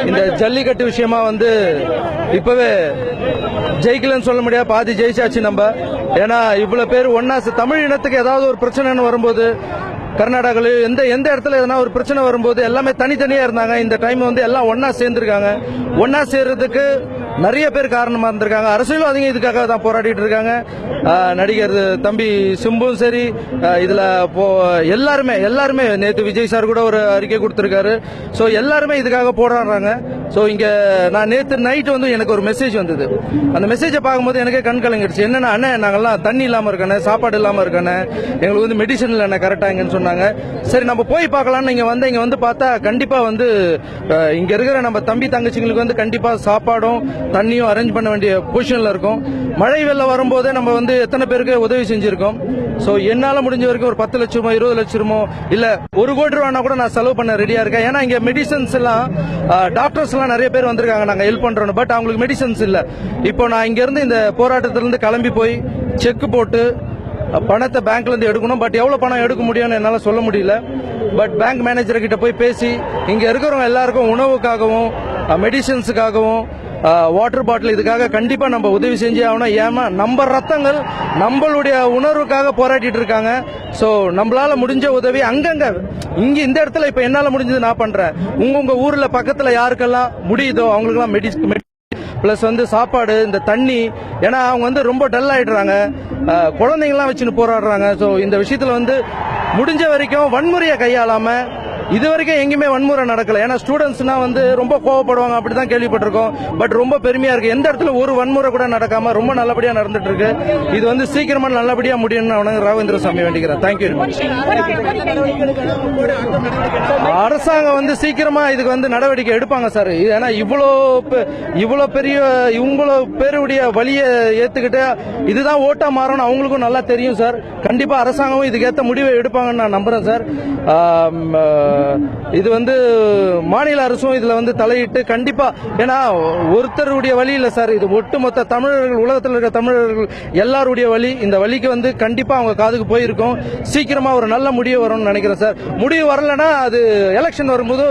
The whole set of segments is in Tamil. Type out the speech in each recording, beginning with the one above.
இந்த ஜல்லிக்கட்டு விஷயமா வந்து இப்பவே ஜெயிக்கலன்னு சொல்ல முடியாது, பாதி ஜெயிச்சாச்சு நம்ம. ஏன்னா இவ்வளவு பேர் ஒன்னா தமிழ் இனத்துக்கு ஏதாவது ஒரு பிரச்சனைன்னு வரும்போது கர்நாடகாவில் எந்த இடத்துல எதனா ஒரு பிரச்சனை வரும்போது எல்லாமே தனித்தனியா இருந்தாங்க. இந்த டைம் வந்து எல்லாம் ஒன்னா சேர்ந்திருக்காங்க. ஒன்னா சேர்றதுக்கு நிறைய பேர் காரணமா இருந்திருக்காங்க. அரசியல்வாதிங்க இதுக்காக தான் போராடிட்டு இருக்காங்க. நடிகர் தம்பி சிம்பும் சரி, இதுல எல்லாருமே நேற்று விஜய் சார் கூட ஒரு அறிக்கை கொடுத்திருக்காரு. சோ எல்லாருமே இதுக்காக போராடுறாங்க. சோ இங்க நான் நேற்று நைட் வந்து எனக்கு ஒரு மெசேஜ் வந்தது. அந்த மெசேஜை பார்க்கும்போது எனக்கே கண் கலங்கிடுச்சு. என்னன்னா, அண்ணன் நாங்கெல்லாம் தண்ணி இல்லாம இருக்கானே, சாப்பாடு இல்லாம இருக்கானே, எங்களுக்கு வந்து மெடிசன் இல்ல கரெக்டாங்கன்னு சொன்னாங்க. சரி நம்ம போய் பார்க்கலாம்னு இங்க வந்து பார்த்தா கண்டிப்பா வந்து இங்க இருக்கிற நம்ம தம்பி தங்கச்சிங்களுக்கு வந்து கண்டிப்பா சாப்பாடும் தண்ணியும் அரேஞ்ச் பண்ண வேண்டிய பொசிஷன்ல இருக்கும். மழை வெள்ளம் வரும்போது நம்ம வந்து எத்தனை பேருக்கு உதவி செஞ்சிருக்கோம். சோ என்னால முடிஞ்ச வரைக்கும் ஒரு 10 லட்சமோ 20 லட்சமோ இல்ல 1 கோடி ரூபாய் கூட நான் செலவு பண்ண ரெடியா இருக்கேன். ஏன்னா இங்க மெடிசன்ஸ் எல்லாம் டாக்டர்ஸ் எல்லாம் நிறைய பேர் வந்திருக்காங்க, நாங்க ஹெல்ப் பண்றோம். பட் அவங்களுக்கு மெடிசன்ஸ் இல்ல. இப்போ நான் இங்க இருந்து இந்த போராட்டத்திலிருந்து கிளம்பி போய் செக் போட்டு பணத்தை பேங்க்ல இருந்து எடுக்கணும். பட் எவ்வளவு பணம் எடுக்க முடியும்னு என்னால சொல்ல முடியல. பட் பேங்க் மேனேஜர் கிட்ட போய் பேசி இங்க இருக்கிறவங்க எல்லாருக்கும் உணவுக்காகவும் மெடிசன்ஸுக்காகவும் வாட்டர் பாட்டில் இதுக்காக கண்டிப்பா நம்ம உதவி செஞ்சே ஆகணும். ஏமா நம்ம ரத்தங்கள் நம்மளுடைய உணர்வுக்காக போராடிட்டு இருக்காங்க. சோ நம்மளால முடிஞ்ச உதவி அங்கங்க இங்க இந்த இடத்துல இப்ப என்னால முடிஞ்சது நான் பண்றேன். உங்க ஊர்ல பக்கத்துல யாருக்கெல்லாம் முடியுதோ அவங்களுக்கெல்லாம் மெடிசன் பிளஸ் வந்து சாப்பாடு, இந்த தண்ணி. ஏன்னா அவங்க வந்து ரொம்ப டல் ஆயிடுறாங்க, குழந்தைங்கலாம் வச்சுன்னு போராடுறாங்க. ஸோ இந்த விஷயத்துல வந்து முடிஞ்ச வரைக்கும் வன்முறையை கையாளாம, இது வரைக்கும் எங்கேயுமே வன்முறை நடக்கல. ஏன்னா ஸ்டூடெண்ட்ஸ்னா வந்து ரொம்ப கோவப்படுவாங்க, அப்படிதான் கேள்விப்பட்டிருக்கோம். பட் ரொம்ப பெருமையா இருக்கு, எந்த இடத்துல ஒரு வன்முறை கூட நடக்காம ரொம்ப நல்லபடியா நடந்துட்டு இருக்கு. இது வந்து சீக்கிரமா நல்லபடியா முடியும்னு ராகவேந்திர சாமி வேண்டிக்கிறேன். தேங்க்யூ. அரசாங்கம் வந்து சீக்கிரமா இதுக்கு வந்து நடவடிக்கை எடுப்பாங்க சார். ஏன்னா இவ்வளவு பெரிய இவ்வளவு பேருடைய வழியை ஏத்துக்கிட்டு இதுதான் ஓட்டா மாறணும் அவங்களுக்கும் நல்லா தெரியும் சார். கண்டிப்பா அரசாங்கமும் இதுக்கு ஏற்ற முடிவை எடுப்பாங்கன்னு நான் நம்புறேன் சார். இது வந்து மாநில அரசும் இதுல வந்து தலையிட்டு கண்டிப்பா, ஏன்னா ஒருத்தருடைய வழி இல்ல சார், இது ஒட்டுமொத்த தமிழர்கள், உலகத்தில் இருக்க தமிழர்கள் எல்லாருடைய வழி. இந்த வழிக்கு வந்து கண்டிப்பா அவங்க காதுக்கு போயிருக்கும். சீக்கிரமா ஒரு நல்ல முடிவு வரும்னு நினைக்கிறேன் சார். முடிவு வரலன்னா அது எலெக்ஷன் வரும்போது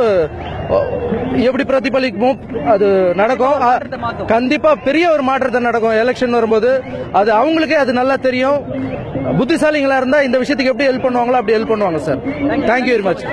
எப்படி பிரதிபலிக்கும் அது நடக்கும். கண்டிப்பா பெரிய ஒரு மாற்றத்தை நடக்கும் எலெக்ஷன் வரும்போது. அது அவங்களுக்கே அது நல்லா தெரியும். புத்திசாலிகளா இருந்தா இந்த விஷயத்துக்கு எப்படி ஹெல்ப் பண்ணுவாங்களோ அப்படி ஹெல்ப் பண்ணுவாங்க சார். Thank you very much.